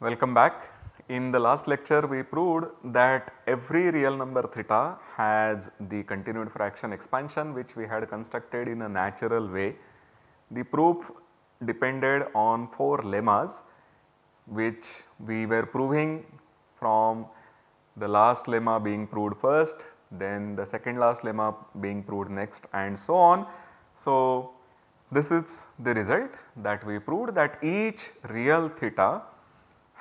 Welcome back. In the last lecture we proved that every real number theta has the continued fraction expansion which we had constructed in a natural way. The proof depended on 4 lemmas which we were proving from the last lemma being proved first, then the second last lemma being proved next and so on. So, this is the result that we proved that each real theta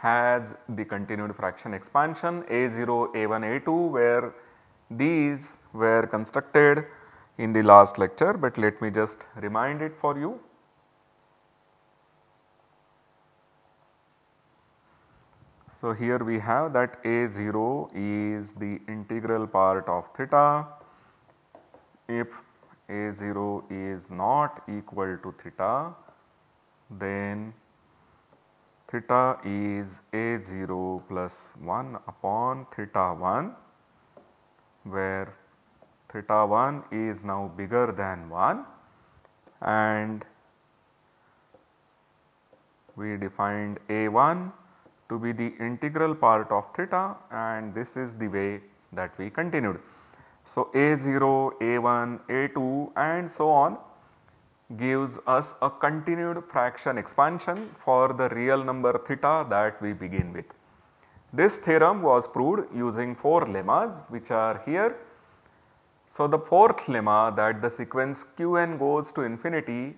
has the continued fraction expansion a0, a1, a2 where these were constructed in the last lecture, but let me just remind it for you. So, here we have that a0 is the integral part of theta. If a0 is not equal to theta, then theta is a0 plus 1 upon theta 1, where theta 1 is now bigger than 1, and we defined a1 to be the integral part of theta, and this is the way that we continued. So, a0, a1, a2 and so on gives us a continued fraction expansion for the real number theta that we begin with. This theorem was proved using 4 lemmas which are here. So, the fourth lemma that the sequence qn goes to infinity,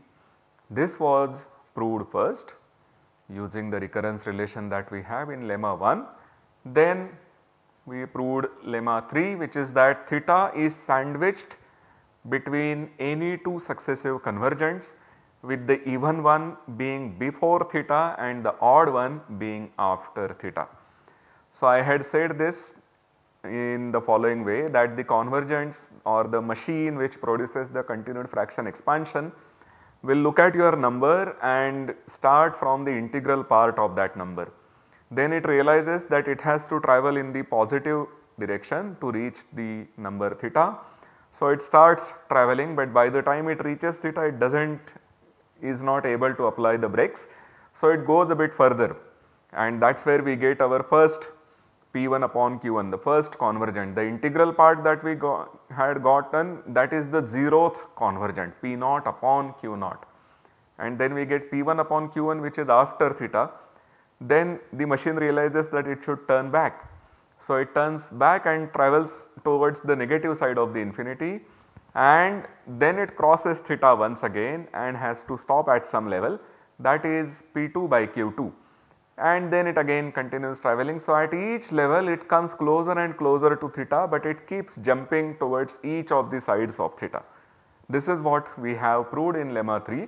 this was proved first using the recurrence relation that we have in lemma 1. Then we proved lemma 3 which is that theta is sandwiched between any two successive convergents with the even one being before theta and the odd one being after theta. So, I had said this in the following way that the convergence or the machine which produces the continued fraction expansion will look at your number and start from the integral part of that number. Then it realizes that it has to travel in the positive direction to reach the number theta. So, it starts travelling, but by the time it reaches theta it is not able to apply the brakes. So, it goes a bit further, and that is where we get our first p1 upon q1, the first convergent. The integral part that we had gotten, that is the 0th convergent, p0 upon q0, and then we get p1 upon q1 which is after theta. Then the machine realizes that it should turn back. So, it turns back and travels towards the negative side of the infinity, and then it crosses theta once again and has to stop at some level, that is p2 by q2, and then it again continues travelling. So, at each level it comes closer and closer to theta, but it keeps jumping towards each of the sides of theta. This is what we have proved in lemma 3,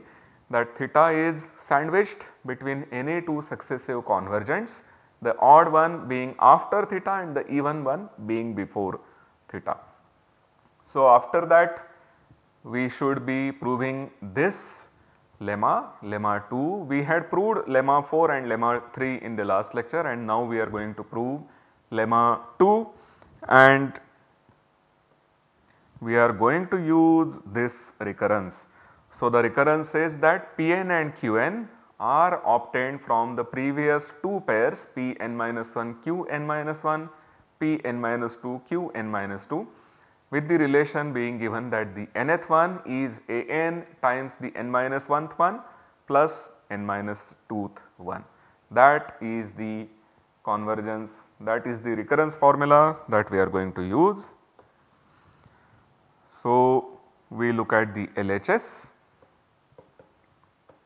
that theta is sandwiched between any two successive convergents, the odd one being after theta and the even one being before theta. So, after that we should be proving this lemma, lemma 2. We had proved lemma 4 and lemma 3 in the last lecture, and now we are going to prove lemma 2, and we are going to use this recurrence. So, the recurrence says that Pn and Qn are obtained from the previous two pairs Pn minus 1 Qn minus 1, Pn minus 2 Qn minus 2, with the relation being given that the nth one is An times the n minus 1th one plus n minus 2th one. That is the convergence, that is the recurrence formula that we are going to use. So, we look at the LHS,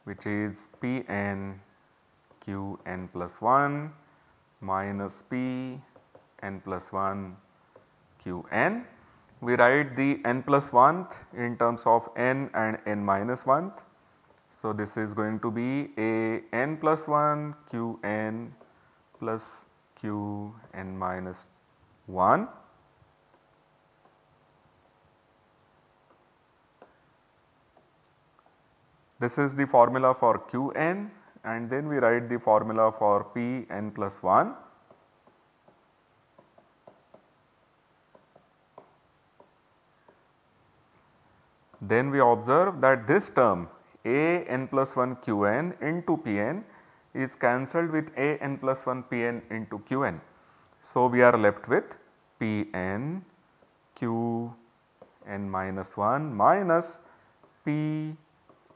which is Pn Qn plus 1 minus P n plus 1 Qn. We write the n plus 1th in terms of n and n minus 1th. So, this is going to be a n plus 1 Qn plus Qn minus 1. This is the formula for Qn, and then we write the formula for Pn plus 1. Then we observe that this term a n plus 1 Qn into Pn is cancelled with a n plus 1 p n into q n. So, we are left with p n q n minus 1 minus p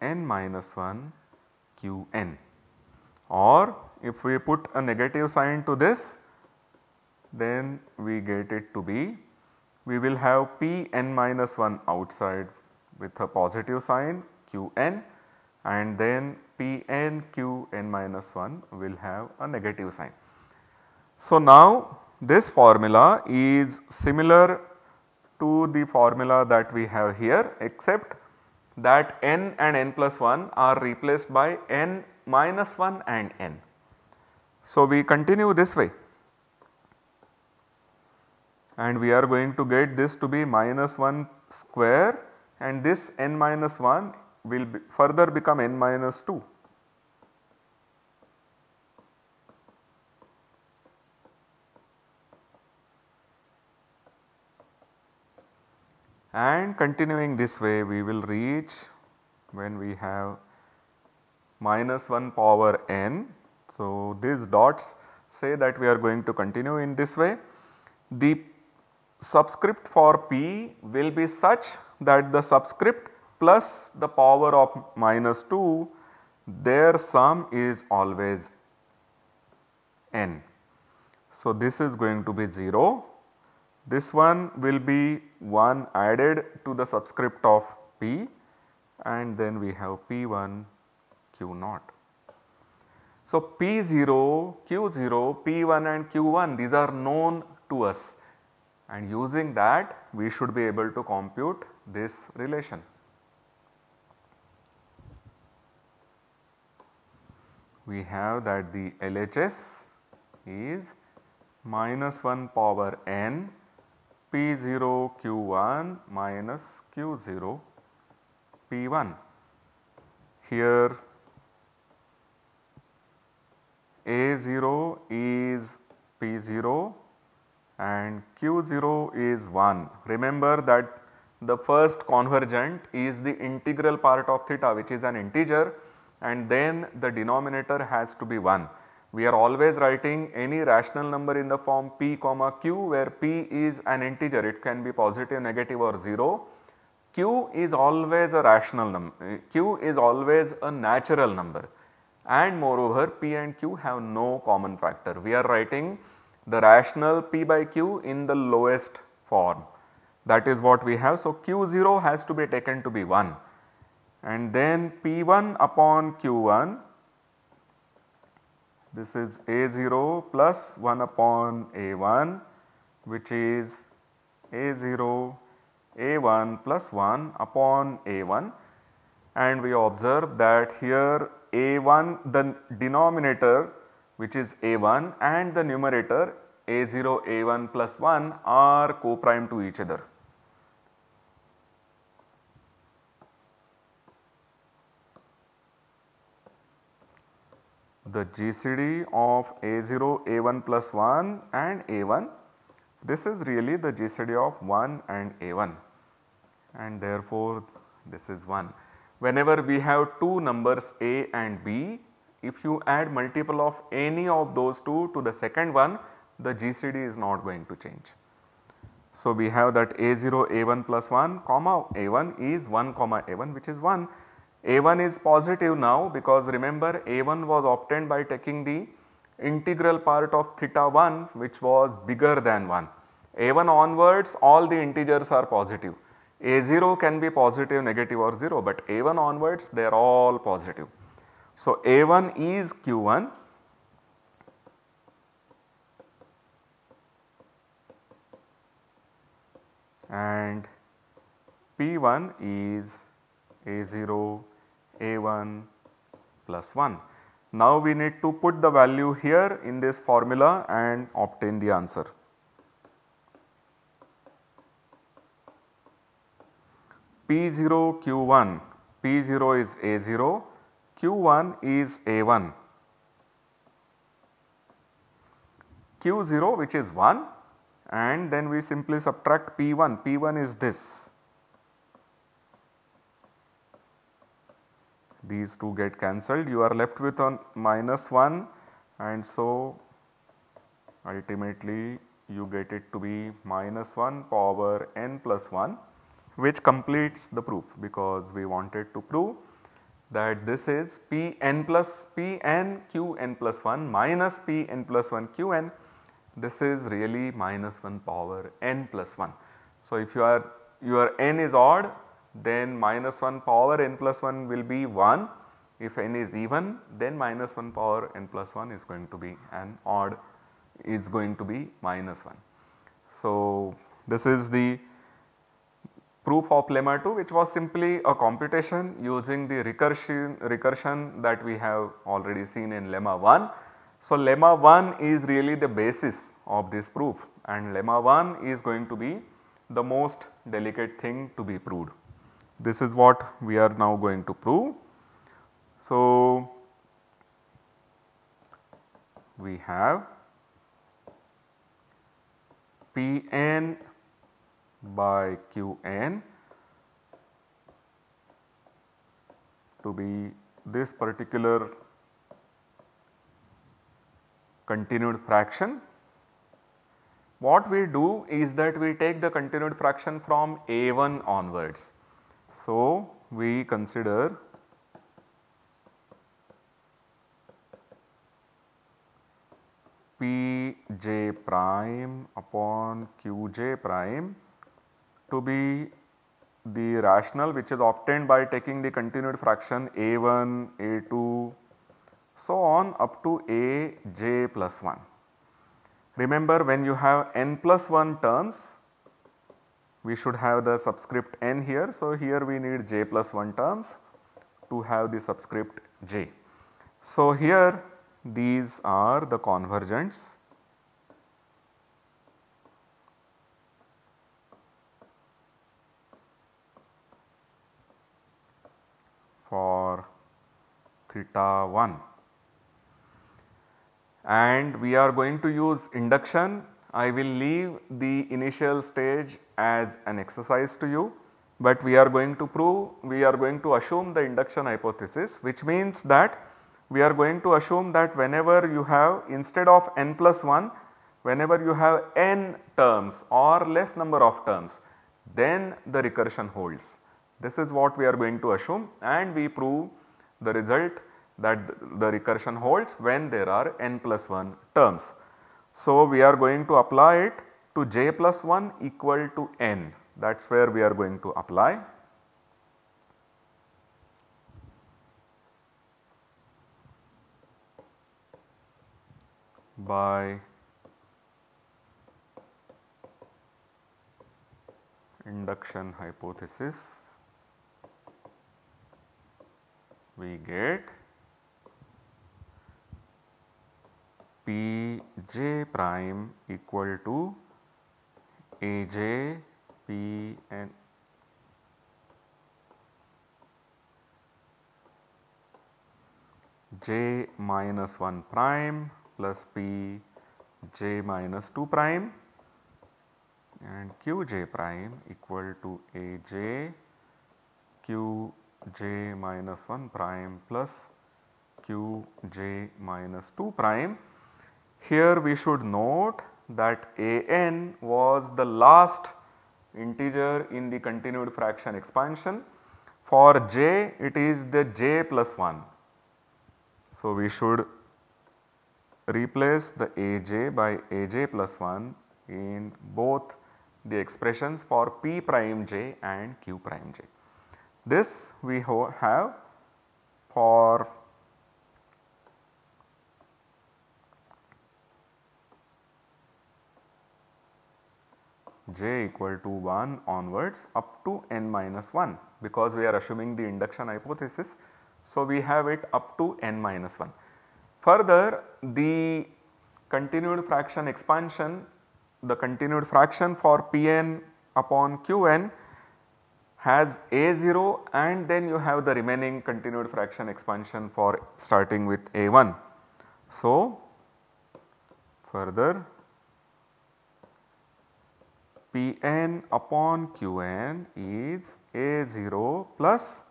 n minus 1 q n, or if we put a negative sign to this, then we get it to be, we will have p n minus 1 outside with a positive sign q n, and then p n q n minus 1 will have a negative sign. So, now this formula is similar to the formula that we have here, except that n and n plus 1 are replaced by n minus 1 and n. So, we continue this way and we are going to get this to be minus 1 square, and this n minus 1 will further become n minus 2. And continuing this way, we will reach when we have minus 1 power n. So, these dots say that we are going to continue in this way. The subscript for p will be such that the subscript plus the power of minus 2, their sum is always n. So, this is going to be 0. This one will be 1 added to the subscript of p, and then we have p1 q0. So, p0, q0, p1 and q1, these are known to us, and using that we should be able to compute this relation. We have that the LHS is minus 1 power n p0 q1 minus q0 p1. Here A0 is p0 and q0 is 1. Remember that the first convergent is the integral part of theta, which is an integer, and then the denominator has to be 1. We are always writing any rational number in the form p comma q, where p is an integer, it can be positive, negative or 0. Q is always a rational number, q is always a natural number, and moreover p and q have no common factor. We are writing the rational p by q in the lowest form, that is what we have. So, q0 has to be taken to be 1, and then p1 upon q1, this is A0 plus 1 upon A1, which is A0 A1 plus 1 upon A1, and we observe that here A1, the denominator which is A1 and the numerator A0 A1 plus 1 are co-prime to each other. The GCD of A0 A1 plus 1 and A1, this is really the GCD of 1 and A1, and therefore this is 1. Whenever we have two numbers A and B, if you add multiple of any of those two to the second one, the GCD is not going to change. So, we have that A0 A1 plus 1 comma A1 is 1 comma A1, which is 1. A1 is positive now, because remember A1 was obtained by taking the integral part of theta 1, which was bigger than 1. A1 onwards all the integers are positive. A0 can be positive, negative or 0, but A1 onwards they are all positive. So, A1 is Q1 and P1 is A0 A1 plus 1. Now, we need to put the value here in this formula and obtain the answer. P0 Q1, P0 is A0, Q1 is A1, Q0 which is 1, and then we simply subtract P1, P1 is this, these two get cancelled, you are left with on -1, and so ultimately you get it to be -1 power n plus 1, which completes the proof, because we wanted to prove that this is Pn plus Pn Qn plus 1 minus Pn plus 1 Qn. This is really -1 power n plus 1. So, if your n is odd, then -1 power n plus 1 will be 1. If n is even, then -1 power n plus 1 is going to be an odd, is going to be -1. So, this is the proof of lemma 2, which was simply a computation using the recursion that we have already seen in lemma 1. So, lemma 1 is really the basis of this proof, and lemma 1 is going to be the most delicate thing to be proved. This is what we are now going to prove. So, we have Pn by Qn to be this particular continued fraction. What we do is that we take the continued fraction from A1 onwards. So, we consider Pj prime upon Qj prime to be the rational which is obtained by taking the continued fraction A1, A2, so on up to Aj plus 1. Remember, when you have n plus 1 terms, we should have the subscript n here. So, here we need j plus 1 terms to have the subscript j. So, here these are the convergents for theta 1, and we are going to use induction. I will leave the initial stage as an exercise to you, but we are going to prove, we are going to assume the induction hypothesis, which means that we are going to assume that whenever you have, instead of n plus 1, whenever you have n terms or less number of terms, then the recursion holds. This is what we are going to assume, and we prove the result that the recursion holds when there are n plus 1 terms. So, we are going to apply it to j plus 1 equal to n, that is where we are going to apply. By induction hypothesis, we get Pj prime equal to Aj Pn j minus 1 prime plus P j minus 2 prime, and Qj prime equal to Aj Qj minus 1 prime plus Qj minus 2 prime. Here we should note that An was the last integer in the continued fraction expansion. For j, it is the j plus 1. So, we should replace the Aj by Aj plus 1 in both the expressions for P prime j and Q prime j. This we have for j equal to 1 onwards up to n minus 1, because we are assuming the induction hypothesis. So, we have it up to n minus 1. Further, the continued fraction expansion, the continued fraction for Pn upon Qn has A0, and then you have the remaining continued fraction expansion for starting with A1. So, further Pn upon Qn is A0 plus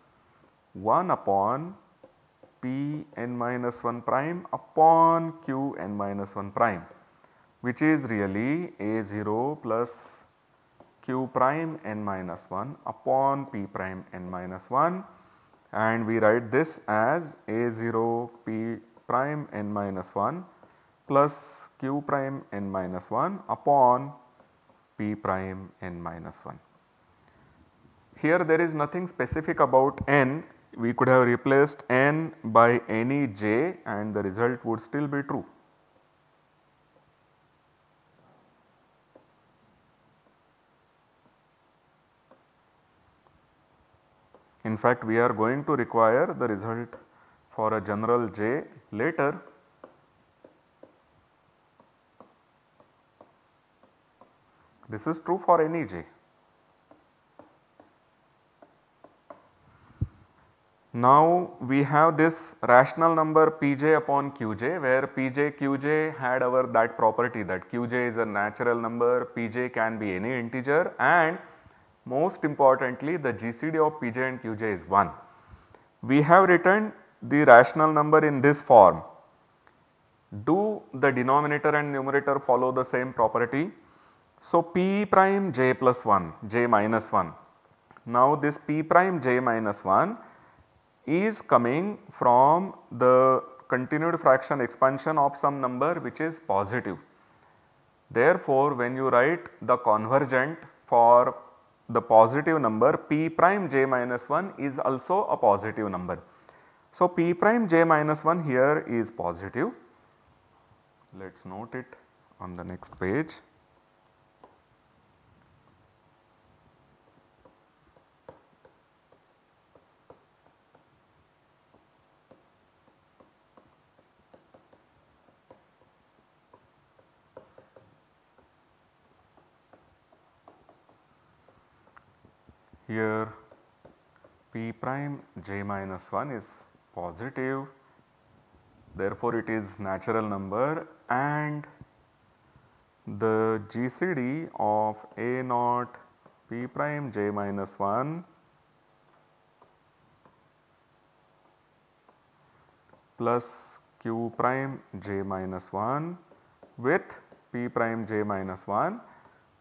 1 upon p n minus 1 prime upon q n minus 1 prime, which is really a0 plus q prime n minus 1 upon p prime n minus 1, and we write this as a0 p prime n minus 1 plus q prime n minus 1 upon p prime n minus 1. Here there is nothing specific about n, we could have replaced n by any j and the result would still be true. In fact, we are going to require the result for a general j later. This is true for any j. Now we have this rational number pj upon qj, where pj qj had our that property that qj is a natural number, pj can be any integer, and most importantly the GCD of pj and qj is 1. We have written the rational number in this form. Do the denominator and numerator follow the same property? So p prime j plus 1, j minus 1. Now this p prime j minus 1 is coming from the continued fraction expansion of some number which is positive. Therefore, when you write the convergent for the positive number, p prime j minus 1 is also a positive number. So, p prime j minus 1 here is positive. Let us note it on the next page. Here p prime j minus 1 is positive, therefore it is natural number, and the GCD of a naught p prime j minus 1 plus q prime j minus 1 with p prime j minus 1.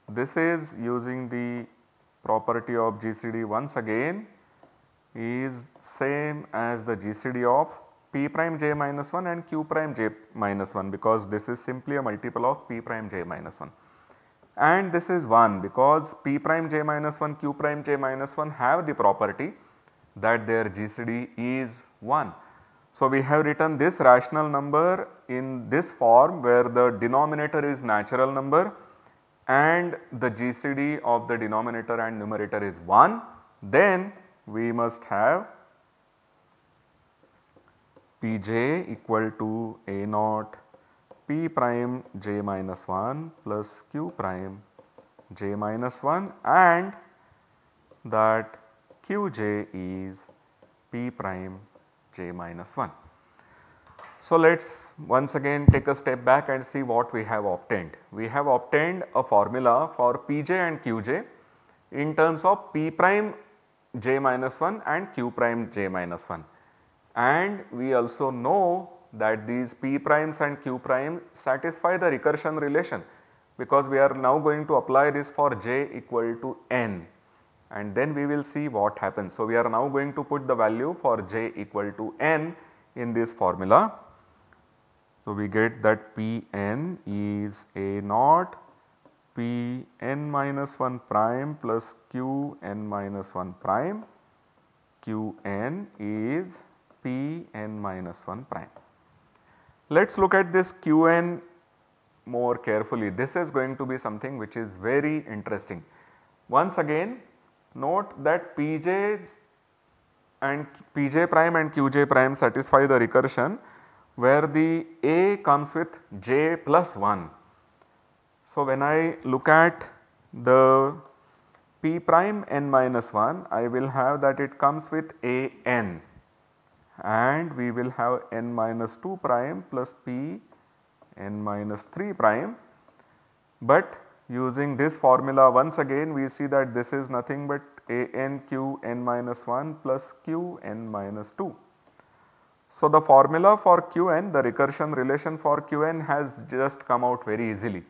This is using the property of GCD once again is same as the GCD of p prime j minus 1 and q prime j minus 1, because this is simply a multiple of p prime j minus 1, and this is 1 because p prime j minus 1, q prime j minus 1 have the property that their GCD is 1. So, we have written this rational number in this form where the denominator is natural number and the GCD of the denominator and numerator is 1, then we must have Pj equal to a naught p prime j minus 1 plus q prime j minus 1, and that qj is p prime j minus 1. So, let us once again take a step back and see what we have obtained. We have obtained a formula for pj and qj in terms of p prime j minus 1 and q prime j minus 1, and we also know that these p primes and q prime satisfy the recursion relation, because we are now going to apply this for j equal to n, and then we will see what happens. So, we are now going to put the value for j equal to n in this formula. So, we get that Pn is a naught Pn minus 1 prime plus Qn minus 1 prime, Qn is Pn minus 1 prime. Let us look at this Qn more carefully. This is going to be something which is very interesting. Once again, note that Pj prime and Qj prime satisfy the recursion where the a comes with j plus 1. So, when I look at the p prime n minus 1, I will have that it comes with a n, and we will have n minus 2 prime plus p n minus 3 prime, but using this formula once again we see that this is nothing but a n q n minus 1 plus q n minus 2. So, the formula for Qn, the recursion relation for Qn has just come out very easily.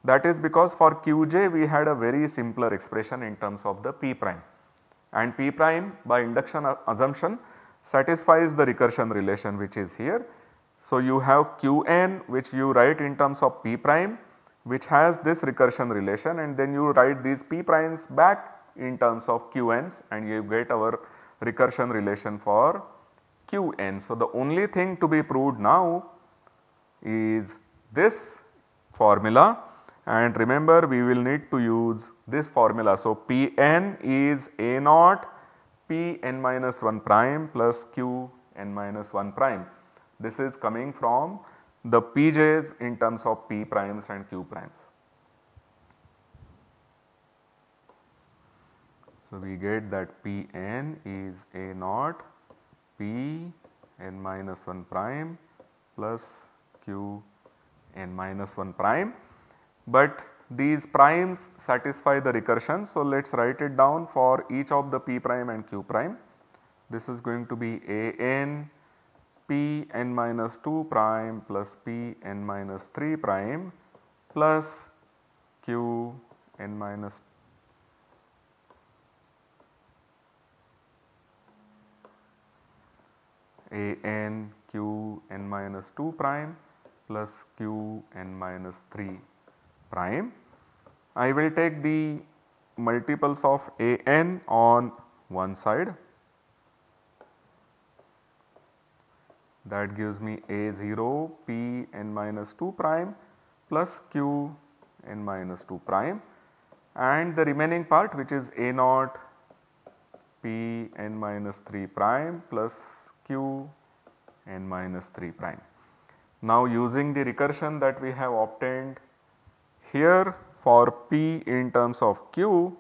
That is because for Qj we had a very simpler expression in terms of the P prime, and P prime by induction assumption satisfies the recursion relation which is here. So, you have Qn which you write in terms of P prime which has this recursion relation, and then you write these P primes back in terms of Qn's and you get our recursion relation for Qn. So, the only thing to be proved now is this formula, and remember we will need to use this formula. So, Pn is A naught Pn minus 1 prime plus Qn minus 1 prime. This is coming from the Pj's in terms of P primes and Q primes. So, we get that Pn is A naught P n minus 1 prime plus Q n minus 1 prime, but these primes satisfy the recursion. So, let us write it down for each of the P prime and Q prime. This is going to be A n P n minus 2 prime plus P n minus 3 prime plus Q n minus A n Q n minus 2 prime plus Q n minus 3 prime. I will take the multiples of A n on one side, that gives me A 0 P n minus 2 prime plus Q n minus 2 prime, and the remaining part which is A naught P n minus 3 prime plus Q n minus 3 prime. Now, using the recursion that we have obtained here for P in terms of Q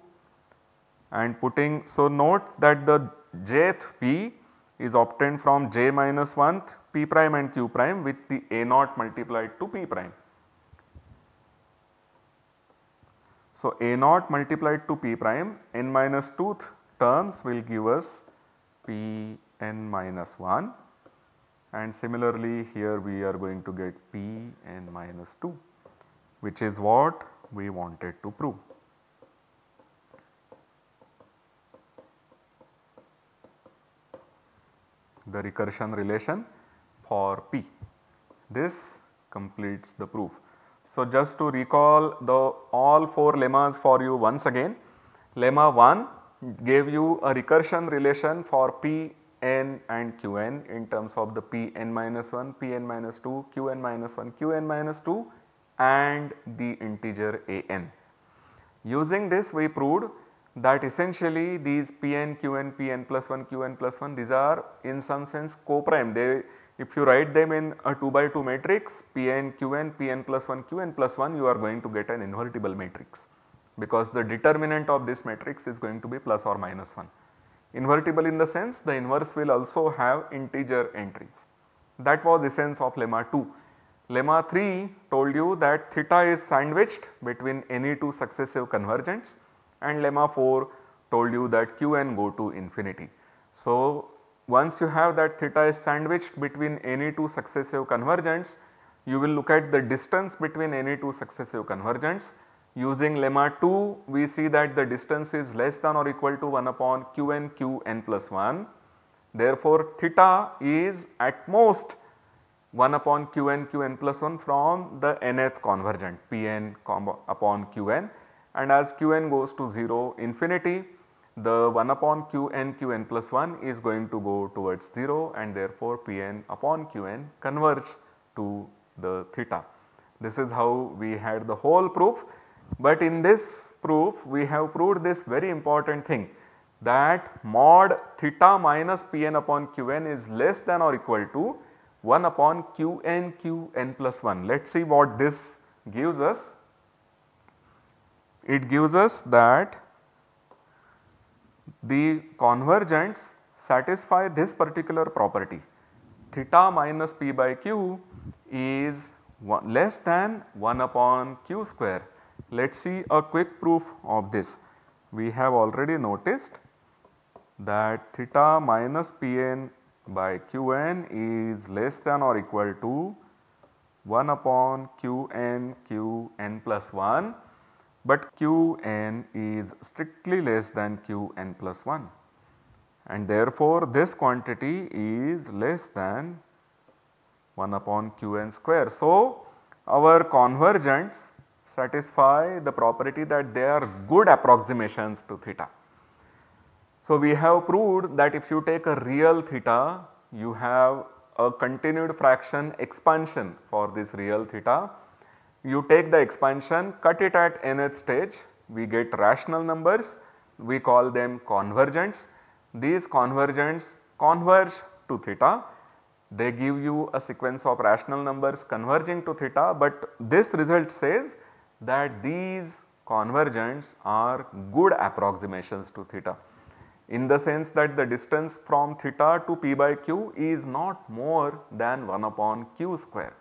and putting, so note that the jth P is obtained from j minus 1th P prime and Q prime with the A naught multiplied to P prime. So, A naught multiplied to P prime n minus 2th terms will give us P n minus 1, and similarly here we are going to get P n minus 2, which is what we wanted to prove. The recursion relation for P. This completes the proof. So, just to recall the all 4 lemmas for you once again. Lemma 1 gave you a recursion relation for P n and Q n in terms of the P n minus 1, P n minus 2, Q n minus 1, Q n minus 2 and the integer A n. Using this we proved that essentially these Pn, Qn, Pn plus 1, Qn plus 1, these are in some sense co-prime. They, if you write them in a 2 by 2 matrix Pn, Qn, Pn plus 1, Qn plus 1, you are going to get an invertible matrix, because the determinant of this matrix is going to be plus or minus 1. Invertible in the sense the inverse will also have integer entries. That was the essence of lemma 2. Lemma 3 told you that theta is sandwiched between any two successive convergents, and lemma 4 told you that Qn go to infinity. So, once you have that theta is sandwiched between any two successive convergents, you will look at the distance between any two successive convergents. Using lemma 2 we see that the distance is less than or equal to 1 upon Qn Qn plus 1. Therefore, theta is at most 1 upon Qn Qn plus 1 from the nth convergent Pn upon Qn, and as Qn goes to 0 infinity, the 1 upon Qn Qn plus 1 is going to go towards 0, and therefore Pn upon Qn converge to the theta. This is how we had the whole proof, but in this proof we have proved this very important thing, that mod theta minus Pn upon Qn is less than or equal to 1 upon Qn Qn plus 1. Let us see what this gives us. It gives us that the convergents satisfy this particular property, theta minus P by Q is less than 1 upon Q square. Let us see a quick proof of this. We have already noticed that theta minus Pn by Qn is less than or equal to 1 upon Qn plus 1, but Qn is strictly less than Qn plus 1, and therefore this quantity is less than 1 upon Qn square. So, our convergents satisfy the property that they are good approximations to theta. So, we have proved that if you take a real theta, you have a continued fraction expansion for this real theta. You take the expansion, cut it at nth stage, we get rational numbers, we call them convergents. These convergents converge to theta. They give you a sequence of rational numbers converging to theta, but this result says that these convergents are good approximations to theta, in the sense that the distance from theta to p by q is not more than 1 upon q square.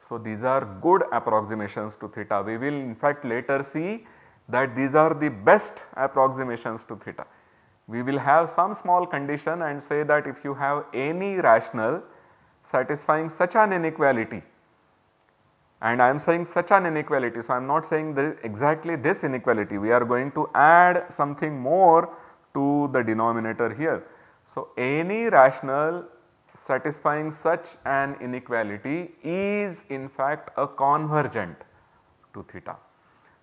So, these are good approximations to theta. We will in fact later see that these are the best approximations to theta. We will have some small condition and say that if you have any rational satisfying such an inequality, and I am saying such an inequality. So, I am not saying exactly this inequality, we are going to add something more to the denominator here. So, any rational satisfying such an inequality is in fact a convergent to theta.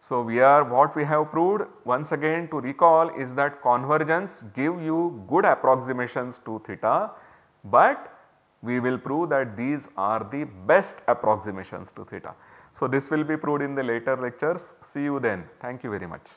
So, what we have proved once again to recall is that convergence give you good approximations to theta, but we will prove that these are the best approximations to theta. So, this will be proved in the later lectures. See you then. Thank you very much.